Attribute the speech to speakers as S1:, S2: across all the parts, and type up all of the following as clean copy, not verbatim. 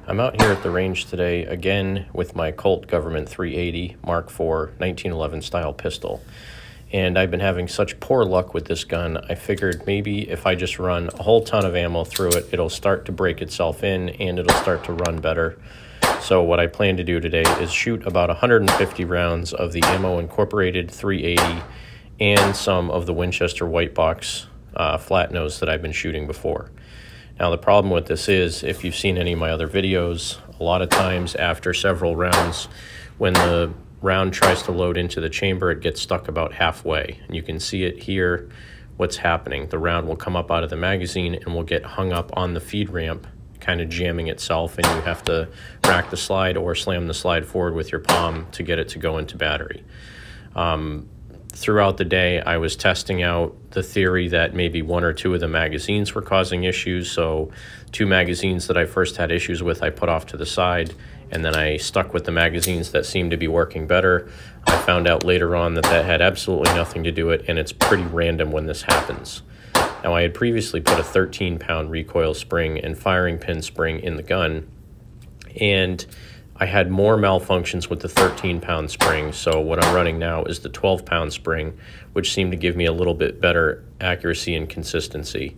S1: I'm out here at the range today again with my Colt Government 380 Mark IV 1911 style pistol. And I've been having such poor luck with this gun, I figured maybe if I just run a whole ton of ammo through it, it'll start to break itself in and it'll start to run better. So what I plan to do today is shoot about 150 rounds of the ammo incorporated 380 and some of the Winchester white box flat nose that I've been shooting before. Now the problem with this is, if you've seen any of my other videos, a lot of times after several rounds, when the round tries to load into the chamber, it gets stuck about halfway. And you can see it here, what's happening. The round will come up out of the magazine and will get hung up on the feed ramp, kind of jamming itself, and you have to rack the slide or slam the slide forward with your palm to get it to go into battery. Throughout the day, I was testing out the theory that maybe one or two of the magazines were causing issues. So 2 magazines that I first had issues with, I put off to the side, and then I stuck with the magazines that seemed to be working better. I found out later on that that had absolutely nothing to do with it, and it's pretty random when this happens. Now, I had previously put a 13-pound recoil spring and firing pin spring in the gun, and I had more malfunctions with the 13-pound spring, so what I'm running now is the 12-pound spring, which seemed to give me a little bit better accuracy and consistency.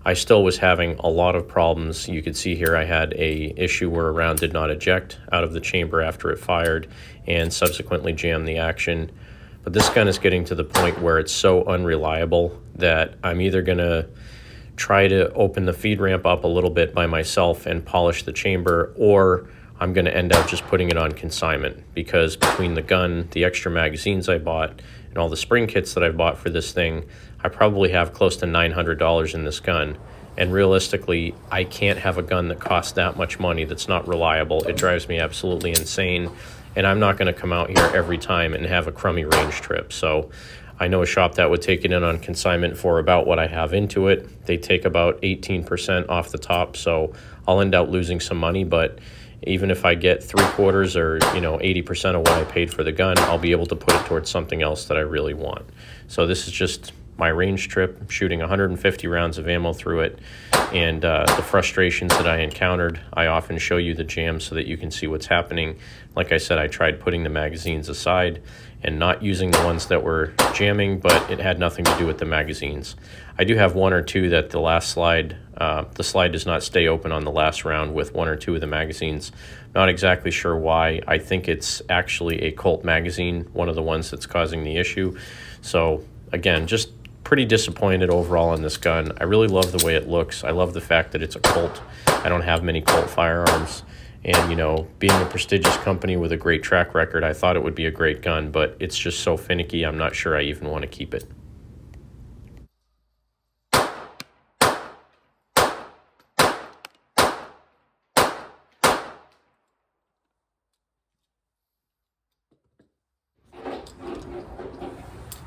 S1: I still was having a lot of problems. You could see here I had an issue where a round did not eject out of the chamber after it fired and subsequently jammed the action. But this gun is getting to the point where it's so unreliable that I'm either going to try to open the feed ramp up a little bit by myself and polish the chamber, or I'm going to end up just putting it on consignment, because between the gun, the extra magazines I bought, and all the spring kits that I bought for this thing, I probably have close to $900 in this gun. And realistically, I can't have a gun that costs that much money that's not reliable. It drives me absolutely insane, and I'm not going to come out here every time and have a crummy range trip. So I know a shop that would take it in on consignment for about what I have into it. They take about 18% off the top, so I'll end up losing some money, but even if I get 3/4 or 80% of what I paid for the gun, I'll be able to put it towards something else that I really want. So this is just my range trip, shooting 150 rounds of ammo through it, and the frustrations that I encountered. I often show you the jams so that you can see what's happening. Like I said, I tried putting the magazines aside and not using the ones that were jamming, but it had nothing to do with the magazines. I do have 1 or 2 that the last slide, the slide does not stay open on the last round with 1 or 2 of the magazines. Not exactly sure why. I think it's actually a Colt magazine, one of the ones that's causing the issue. So again, just pretty disappointed overall on this gun. I really love the way it looks. I love the fact that it's a Colt. I don't have many Colt firearms. And, being a prestigious company with a great track record, I thought it would be a great gun, but it's just so finicky, I'm not sure I even want to keep it.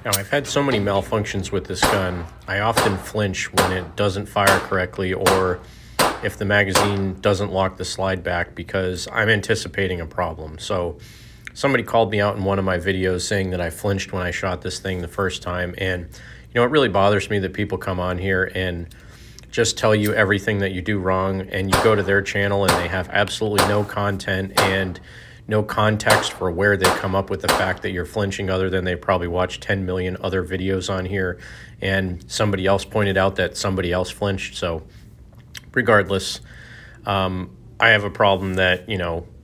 S1: Now, I've had so many malfunctions with this gun, I often flinch when it doesn't fire correctly, or if the magazine doesn't lock the slide back, because I'm anticipating a problem. So somebody called me out in one of my videos saying that I flinched when I shot this thing the first time, and it really bothers me that people come on here and just tell you everything that you do wrong, and you go to their channel and they have absolutely no content and no context for where they come up with the fact that you're flinching, other than they probably watched 10 million other videos on here and somebody else pointed out that somebody else flinched. So regardless, I have a problem that,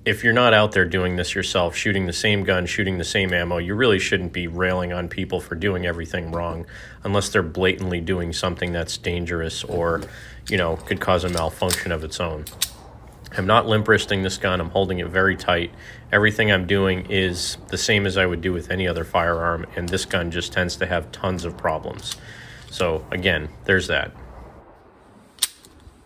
S1: if you're not out there doing this yourself, shooting the same gun, shooting the same ammo, you really shouldn't be railing on people for doing everything wrong unless they're blatantly doing something that's dangerous or, could cause a malfunction of its own. I'm not limp wristing this gun. I'm holding it very tight. Everything I'm doing is the same as I would do with any other firearm, and this gun just tends to have tons of problems. So again, there's that.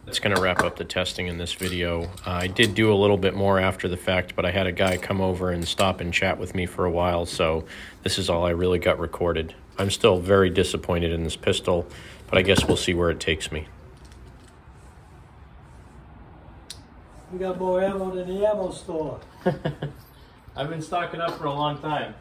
S1: That's going to wrap up the testing in this video. I did do a little bit more after the fact, but I had a guy come over and stop and chat with me for a while, so this is all I really got recorded. I'm still very disappointed in this pistol, but I guess we'll see where it takes me.
S2: We got more ammo than the ammo store.
S1: I've been stocking up for a long time.